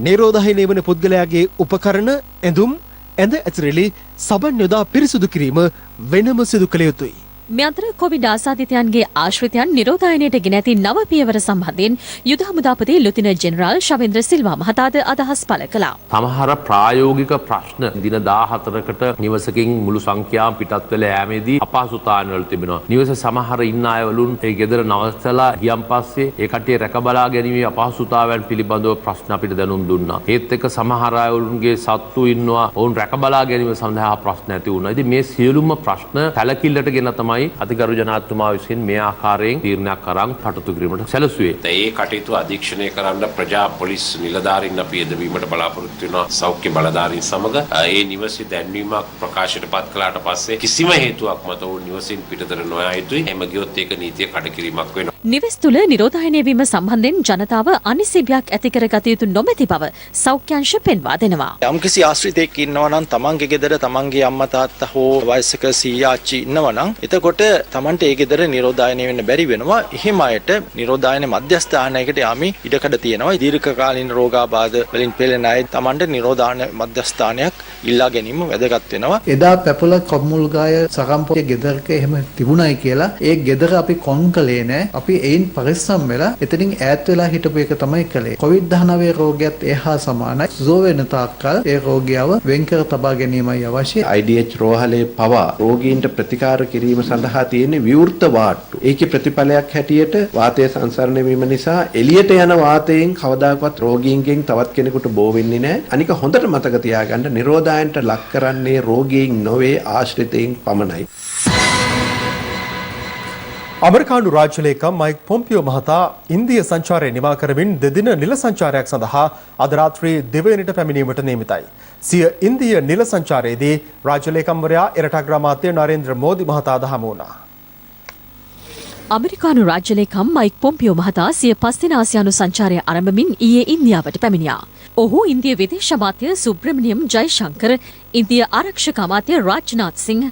නිරෝධායනය වන පුද්ගලයාගේ උපකරණ, ඇඳුම්, ඇඳ ඇතිරිලි සබන් යොදා පිරිසුදු කිරීම වෙනම සිදු කළ යුතුයි. මේ අතර කොවිඩ් ආසාදිතයන්ගේ ආශ්‍රිතයන් නිරෝධායනයට ගෙන ඇති නව පියවර සම්බන්ධයෙන් යුද හමුදාපති ලුතිනන්ට් ජෙනරාල් ශවේන්ද්‍ර සිල්වා මහතාද අදහස් පළ කළා. සමහර ප්‍රායෝගික ප්‍රශ්න දින 14කට නිවසකින් මුළු සංඛ්‍යාව පිටත් වෙලා යෑමේදී අපහසුතාවයන් වල තිබෙනවා. නිවසේ සමහර ඉන්න අයවලුන් ඒ ගෙදර නවත්තලා ගියන් පස්සේ ඒ කට්ටිය රැකබලා ගැනීමේ අපහසුතාවයන් පිළිබඳව ප්‍රශ්න අපිට දැනුම් දුන්නා. ඒත් එක්ක සමහර අයවලුන්ගේ සත්තු ඉන්නවා. ඔවුන් රැකබලා ගැනීම සඳහා ප්‍රශ්න ඇති වුණා. ඉතින් මේ සියලුම ප්‍රශ්න සැලකිල්ලට ගෙන තමයි අධිකරු ජනාධිපතිතුමා විසින් මේ ආකාරයෙන් තීරණයක් අරන් කටයුතු කිරීමට සැලසුවේ. ඒ කටයුතු අධීක්ෂණය කරන්න ප්‍රජා පොලිස් නිලධාරීන් අපි යෙදවීමට බලාපොරොත්තු වෙනවා. සෞඛ්‍ය බලධාරීන් සමග ඒ නිවසේ දැන්වීමක් ප්‍රකාශයට පත් කළාට පස්සේ කිසිම හේතුවක් මත ඔවුන් නිවසින් පිටතට නොයා යුතුයි. එම ගියොත් ඒක නීතිය කඩකිරීමක් වෙනවා. නිවෙස් තුළ නිරෝධායනය වීම සම්බන්ධයෙන් ජනතාව අනිසිබියක් ඇති කරගත යුතු නොමැති බව සෞඛ්‍යංශ පෙන්වා දෙනවා. යම්කිසි ආශ්‍රිතයෙක් ඉන්නවා නම් තමන්ගේ ගෙදර තමන්ගේ අම්මා තාත්තා හෝ වයසක සීයා ආච්චි ඉන්නවා නම් එතකොට තමන්ට ඒ ගෙදර නිරෝධායනය වෙන්න බැරි වෙනවා. එහෙම අයට නිරෝධායන මධ්‍යස්ථානයකට යාමේ ඉඩකඩ තියෙනවා. දීර්ඝකාලීන රෝගාබාධ වලින් පෙළෙන අය තමන්ට නිරෝධායන මධ්‍යස්ථානයක් ඉල්ලා ගැනීම වැදගත් වෙනවා. එදා පැපොල කොම්මුල්ගාය සකම්පොයේ ගෙදරක එහෙම තිබුණයි කියලා ඒ ගෙදර අපි කොන් කළේ නෑ. අපි එයින් පරිස්සම් වෙලා එතනින් ඈත් වෙලා හිටපු එක තමයි කළේ. COVID-19 රෝගයත් එහා සමානයි. සුව වෙන තාක්කල් ඒ රෝගියව වෙන් කර තබා ගැනීමයි අවශ්‍ය. IDH රෝහලේ පවා රෝගීන්ට ප්‍රතිකාර කිරීම සඳහා තියෙන විවෘත වාට්ටු. ඒකේ ප්‍රතිඵලයක් හැටියට වාතය සංසරණය වීම නිසා එළියට යන වාතයෙන් කවදාකවත් රෝගීන්ගෙන් තවත් කෙනෙකුට බෝ වෙන්නේ නැහැ. අනික හොඳට මතක තියාගන්න නිරෝධායනට ලක් කරන්නේ රෝගීන් නොවේ ආශ්‍රිතයින් පමණයි. අමරිකානු රාජ්‍ය ලේකම් මයික් පොම්පියෝ මහතා ඉන්දිය සංචාරය නිමා කරමින් දෙදින නිල සංචාරයක් සඳහා අද රාත්‍රියේ දෙවැනිට පැමිණීමට නියමිතයි. සිය ඉන්දිය නිල සංචාරයේදී රාජ්‍ය ලේකම්වරයා එරට අග්‍රාමාත්‍ය නරේන්ද්‍ර මෝදි මහතාද හමු වුණා. අමරිකානු රාජ්‍ය ලේකම් මයික් පොම්පියෝ මහතා සිය 5 දින ආසියානු සංචාරය ආරම්භමින් ඊයේ ඉන්දියාවට පැමිණියා. ඔහු ඉන්දිය විදේශ අමාත්‍ය සුබ්‍රමණියම් ජයශංකර්, ඉන්දිය ආරක්ෂක අමාත්‍ය රාජ්නාත් සිංහ,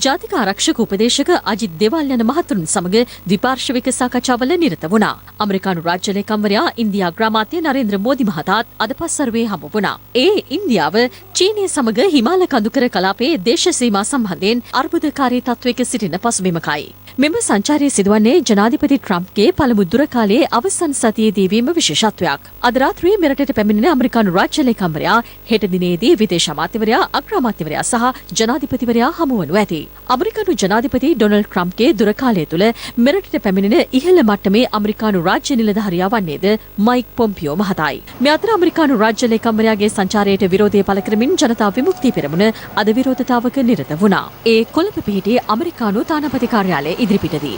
ජාතික ආරක්ෂක උපදේශක අජිත් දේවාල් යන මහතුරුන් සමග ද්විපාර්ශ්වික සාකච්ඡාවල නිරත වුණා. අමරිකානු රාජ්‍ය ලේකම්වරයා ඉන්දියා අග්‍රාමාත්‍ය නරේන්ද්‍ර මෝදි මහතාත් අද පස්වරුවේ හමු වුණා. ඒ ඉන්දියාව චීනය සමග හිමාල කඳුකර කලාපයේ දේශ සීමා සම්බන්ධයෙන් අර්බුදකාරී තත්වයක සිටින පසුබිමකයි. මෙම සංචාරය සිදුවන්නේ ජනාධිපති ට්‍රම්ප්ගේ පළමු දුර කාලයේ අවසන් සතියේදී වීම විශේෂත්වයක්. අද රාත්‍රියේ මෙරටට පැමිණෙන අමරිකානු රාජ්‍ය ලේකම්වරයා හෙට දිනේදී විදේශ අමාත්‍යවරයා, අග්‍රාමාත්‍යවරයා සහ ජනාධිපතිවරයා හමු වනු ඇති. අමරිකානු ජනාධිපති ඩොනල්ඩ් ට්‍රම්ප්ගේ දුර කාලය තුළ මෙරටට පැමිණෙන ඉහළ මට්ටමේ අමරිකානු රාජ්‍ය නිලධාරියා වන්නේද මයික් පොම්පියෝ මහතායි. මේ අතර අමරිකානු රාජ්‍ය ලේකම්වරයාගේ සංචාරයට විරෝධය පළ කරමින් ජනතා විමුක්ති පෙරමුණ අද විරෝධතාවක නිරත වුණා. ඒ කොළඹ පිහිටි අමරිකානු තානාපති කාර්යාලය ඉදිරිපිටදී.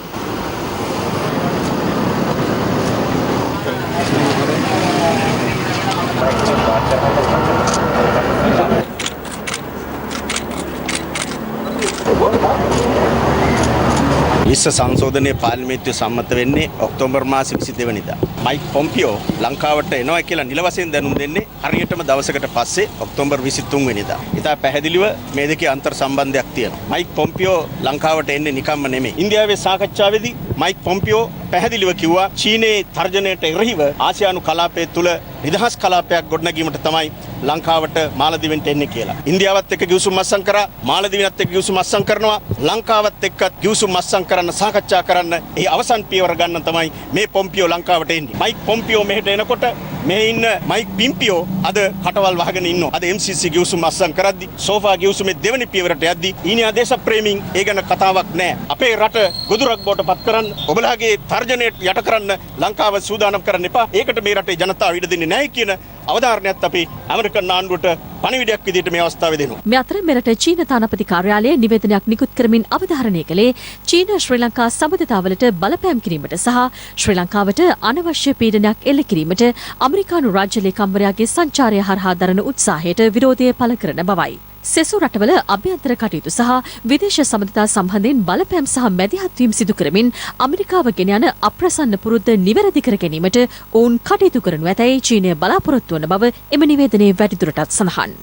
විශ්ව සංශෝධනයේ පාර්ලිමේන්තුවේ සම්මත වෙන්නේ ඔක්තෝබර් මාස 22 වෙනිදා. මයික් පොම්පියෝ ලංකාවට එනවා කියලා නිල වශයෙන් දැනුම් දෙන්නේ හරියටම දවසකට පස්සේ ඔක්තෝබර් 23 වෙනිදා. ඉතා පැහැදිලිව මේ දෙකේ අන්තර් සම්බන්ධයක් තියෙනවා. මයික් පොම්පියෝ ලංකාවට එන්නේ නිකම්ම නෙමෙයි. ඉන්දියාවේ සාකච්ඡාවේදී මයික් පොම්පියෝ පැහැදිලිව කිව්වා චීනයේ තර්ජනයට එරෙහිව ආසියානු කලාපය තුල නිදහස් කලාපයක් ගොඩනැගීමට තමයි ලංකාවට මාලදිවෙන්ට එන්නේ කියලා. ඉන්දියාවත් එක්ක ගිවිසුම් අත්සන් කරා, මාලදිවයිනත් එක්ක ගිවිසුම් අත්සන් කරනවා, ලංකාවත් එක්ක ගිවිසුම් අත්සන් කරන්න සාකච්ඡා කරන්න ඒ අවසන් පියවර ගන්න තමයි මේ පොම්පියෝ ලංකාවට එන්නේ. මයික් පොම්පියෝ මෙහෙට එනකොට මේ ඉන්න මයික් පිම්පියෝ අද කටවල් වහගෙන ඉන්නවා. අද MCC ගිවිසුම් අත්සන් කරද්දි සෝෆා ගිවිසුමේ දෙවෙනි පියවරට යද්දි ඊනියා දේශ ප්‍රේමීන් ඒ ගැන කතාවක් නැහැ. අපේ රට ගොදුරක් බවට පත් කරන්න, ඔබලාගේ තර්ජනයට යට කරන්න ලංකාව සූදානම් කරන්න එපා. ඒකට මේ රටේ ජනතාව ඉඩ දෙන්නේ නැහැ කියන අවධාරණයක් අපි ඇමරිකන් ආණ්ඩුවට පණිවිඩයක් විදිහට මේ අවස්ථාවේ දෙනවා. මේ අතර මෙරට චීන තානාපති කාර්යාලය නිවේදනයක් නිකුත් කරමින් අවධාරණය කළේ චීන ශ්‍රී ලංකා සබඳතාවලට බලපෑම් කිරීමට සහ ශ්‍රී ලංකාවට අනවශ්‍ය පීඩනයක් එල්ල කිරීමට අමරිකානු රාජ්‍ය ලේකම්වරයාගේ සංචාරය හරහා දරන උත්සාහයට විරෝධය පළ කරන බවයි. සෙසු රටවල අභ්‍යන්තර කටයුතු සහ විදේශ සබඳතා සම්බන්ධයෙන් බලපෑම් සහ මැදිහත්වීම් සිදු කරමින් ඇමරිකාව ගෙන යන අප්‍රසන්න පුරුද්ද නිවැරදි කර ගැනීමට ඔවුන් කටයුතු කරනු ඇතැයි චීනය බලාපොරොත්තු වන බව එම නිවේදනයේ වැඩිදුරටත් සඳහන්.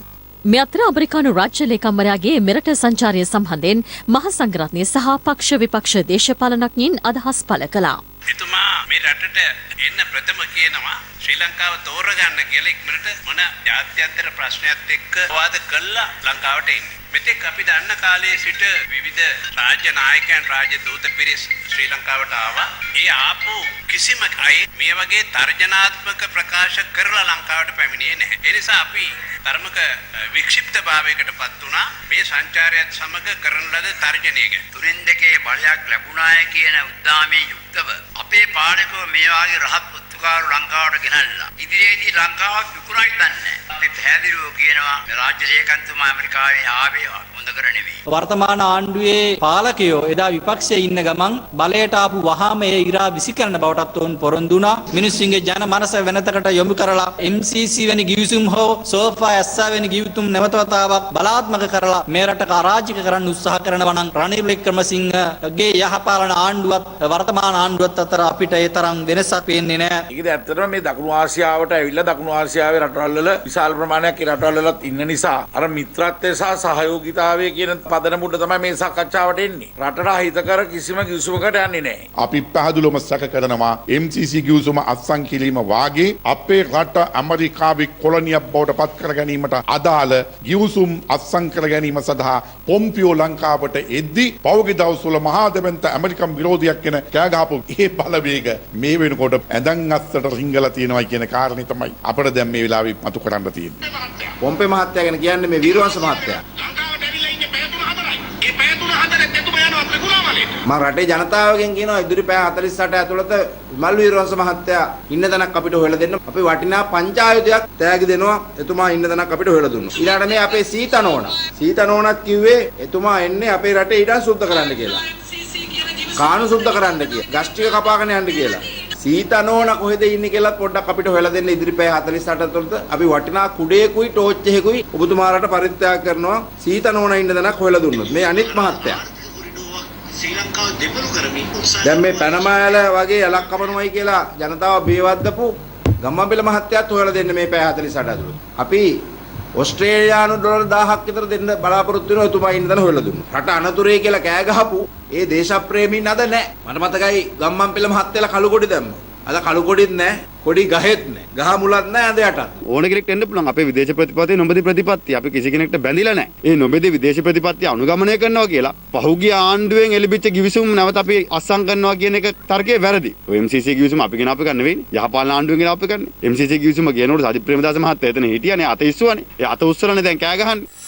මේ අතර අමරිකානු රාජ්‍ය ලේකම්වරයාගේ මෙරට සංචාරය සම්බන්ධයෙන් මහ සංඝරත්නය සහ පක්ෂ විපක්ෂ දේශපාලනඥයින් අදහස් පළ කළා. එතුමා මේ රටට එන්න ප්‍රථම කියනවා ශ්‍රී ලංකාව තෝරගන්න කියලා ඉක්මනට මොන ජාත්‍යන්තර ප්‍රශ්නයත් එක්ක වාද කළා ලංකාවට එන්නේ. මෙතෙක් අපි දන්න කාලයේ සිට විවිධ රාජ්‍ය නායකයන් රාජ්‍ය දූත පිරිස් ශ්‍රී ලංකාවට ආවා. ඒ ආපු කිසිම අය මේ වගේ තර්ජනාත්මක ප්‍රකාශ කරලා ලංකාවට පැමිණියේ නැහැ. ඒ නිසා අපි ධර්මක වික්ෂිප්තභාවයකට පත් වුණා මේ සංචාරයත් සමග කරන ලද තර්ජනය ගැන. තුනෙන් දෙකේ බලයක් ලැබුණාය කියන උද්දාමයේ යුක්තව අපේ පාලකව මේ වාගේ රහත් පුත්තුකාරු ලංකාවට ගෙනල්ලා ඉදිරියේදී ලංකාවක් විකුණයි දන්නේ. අපි පැහැදිලිව කියනවා රාජ්‍ය ලේකම්තුමා ඇමරිකාවේ ආවේ හොඳ කර නෙවෙයි. වර්තමාන ආණ්ඩුවේ පාලකයෝ එදා විපක්ෂයේ ඉන්න ගමන් බලයට ආපු වහාම ඒ ඉරා විසි කරන බවටත් උන් පොරොන්දු වුණා. මිනිස්සුන්ගේ ජන මනස වෙනතකට යොමු කරලා MCC වැනි ගිවිසුම් හෝ සෝෆා ඇස්සා වැනි ගිවිතුම් නැවත වතාවක් බලාත්මක කරලා මේ රටක අරාජික කරන්න උත්සාහ කරනවා නම් රනිල් වික්‍රමසිංහගේ යහපාලන ආණ්ඩුවත් වර්තමාන ආණ්ඩුවත් අතර අපිට ඒ තරම් වෙනසක් පේන්නේ නැහැ. ඒකද ඇත්තටම මේ දකුණු ආසියාවට ඇවිල්ලා දකුණු ආසියාවේ රටවල් වල විශාල ප්‍රමාණයක් ඒ රටවල් වලත් ඉන්න නිසා අර මිත්‍රත්වය සහ සහයෝගිතාවය කියන පදනම උඩ තමයි මේ සාකච්ඡාවට එන්නේ. රටට අහිතකර කිසිම කිවිසුමකට යන්නේ නැහැ. අපි පැහැදිලිවම සැක කරනවා MCC කිවිසුම අත්සන් කිරීම වාගේ අපේ රට ඇමරිකාවේ කොලොනියක් බවට පත් කර ගැනීමට අදාළ කිවිසුම් අත්සන් කර ගැනීම සඳහා පොම්පියෝ ලංකාවට එද්දී පෞද්ගලික දවස්වල මහා දෙවන්ත ඇමරිකන් විරෝධියක් කියන කෑ ගහපු ඒ බලවේග මේ වෙනකොට ඇඳන් අස්සට රිංගලා තියෙනවා කියන කාරණේ තමයි අපිට දැන් මේ වෙලාවේ මතු කරන්න තියෙන්නේ. පොම්පේ මහත්තයා ගැන කියන්නේ මේ වීරවංශ මහත්තයා. මම රටේ ජනතාවගෙන් කියනවා ඉදිරි පැය 48 ඇතුළත විමල් වීරවංශ මහත්තයා ඉන්න තැනක් අපිට හොයලා දෙන්න. අපි වටිනා පංචායුධයක් තෑගි දෙනවා. එතුමා ඉන්න තැනක් අපිට හොයලා දුන්නා. ඊළඟට මේ අපේ සීතනෝනත් කිව්වේ එතුමා එන්නේ අපේ රටේ ඊටත් සුද්ධ කරන්න කියලා. කාණු සුද්ධ කරන්න කියලා. ගස් ටික කපාගෙන යන්න කියලා. සීතනෝන කොහෙද ඉන්නේ කියලා පොඩ්ඩක් අපිට හොයලා දෙන්න ඉදිරි පැය 48 ඇතුළත අපි වටිනා කුඩේකුයි ටෝච් එකකුයි ඔබතුමාලට පරිත්‍යාග කරනවා. සීතනෝන ඉන්න තැනක් හොයලා දුන්නොත්. මේ අනිත් මහත්තයා දැන් මේ පැනමාල වගේ යලක් කපනවයි කියලා ජනතාව බේවද්දපු ගම්මන්පිල මහත්තයාත් හොයලා දෙන්න මේ පැය 48 ඇතුළත. අපි ඕස්ට්‍රේලියානු ඩොලර් 1000ක් විතර දෙන්න බලාපොරොත්තු වෙනවා එතුමා ඉන්න තැන හොයලා දුන්නා. රට අනතුරේ කියලා කෑ ගහපු ඒ දේශප්‍රේමීන් අද නැහැ. මට මතකයි ගම්මන්පිල මහත්තයලා කළු කොඩි දැම්මා. අද කළු කොඩිත් නැහැ. කොඩි ගහෙත් නැහැ. ගහ මුලත් නැහැ අද යටත්. ඕන කෙනෙක් එන්න පුළුවන්. අපේ විදේශ ප්‍රතිපත්තිය නොබෙදී ප්‍රතිපත්තිය. අපි කිසි කෙනෙක්ට බැඳිලා නැහැ. ඒ නොබෙදී විදේශ ප්‍රතිපත්තිය අනුගමනය කරනවා කියලා පහුගිය ආණ්ඩුවෙන් එළිබිච්ච කිවිසුම් නැවත අපි අත්සන් කරනවා කියන එක තර්කයේ වැරදි. ඔය MCC කිවිසුම අපි ගෙන අපේ ගන්න නෙවෙයි. යහපාලන ආණ්ඩුවෙන් ගෙන අපේ ගන්න. MCC කිවිසුම කියනකොට සජිත් ප්‍රේමදාස මහත්තයා එතන හිටියානේ අත ඉස්සුවානේ. ඒ අත උස්සලානේ දැන් කෑ ගහන්නේ.